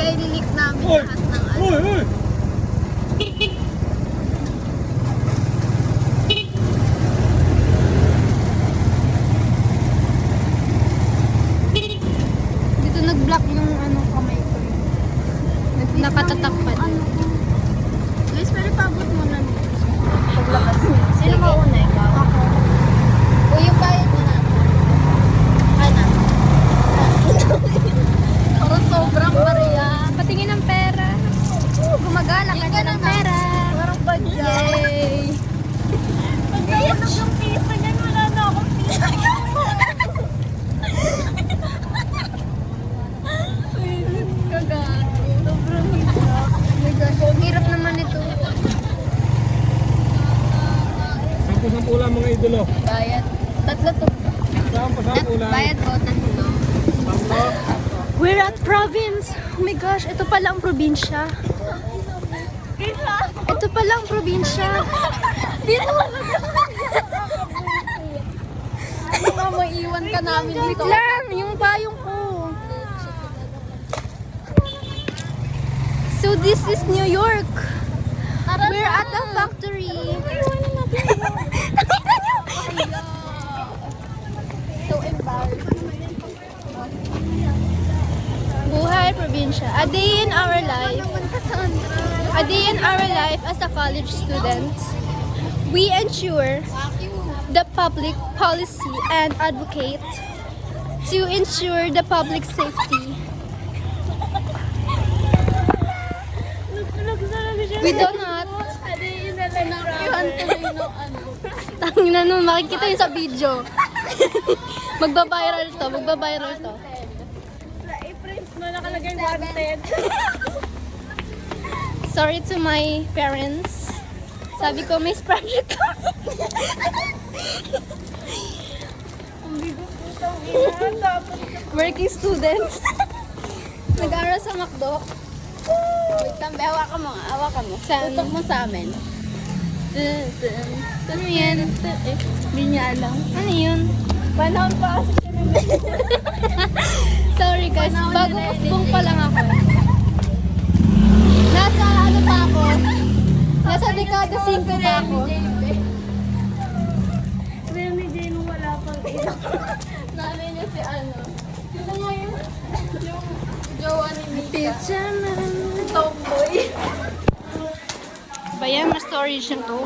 Kaya nilik namin lahat ng ano. Uy! Uy! Dito nag-block yung ano kamay ko. Nakatatak pa din. Ano ko? Guys, pero pabot mo na. Paglabas niya. Sino mauna ikaw? Ako. O yung bayad mo na. Ano? Parang sobrang Maria. Patingin ng pera. Gumagana ka na ng pera. Parang badya. Yay! Pagkayanog yung piso niyan, wala na akong piso. Kagato. Sobrang hirap. Oh my gosh, ang hirap naman ito. Sampu-sampu lang mga idolo. Bayad. Tatlo to. Sampu-sampu lang. Bayad po, tatlo. Sampo. We're at province. Oh my gosh, ito pala ang probinsya. Ito pala ang probinsya. Dito ano nga, maiiwan ka namin Wait dito. lang, yung payong ko. So this is New York. We're at the factory. So embarrassing. Buhay probinsya. A day in our life. A day in our life as a college student. We ensure the public policy and advocate to ensure the public safety. We do not. Iwan tuloy no ano. Tangin na nun, makikita yun sa video. Magbabiral to, magbabiral to. I-print mo nakalagay wanted. Sorry to my parents. Sabi ko, may project kami. Ang bigo putang ina. Dapat Working students. Nag-aaral sa McDo. wait lang, hawakan mo nga. Hawakan mo. Saan? Tutok mo sa amin. Ano yan? Hindi niya alam. Ano yun? Panahon pa kasi siya nung Sorry guys, Panahon bago na musbong pa lang ako. Nasa ano pa ako? Nasa dekada 5 pa ako. Sabi ni Jay nung wala pang ina. Nanay niya si ano. Sino nga yun? Yung jowa ni Mika. Pizza man. Tomboy. Ba yan? Mas storage yung to?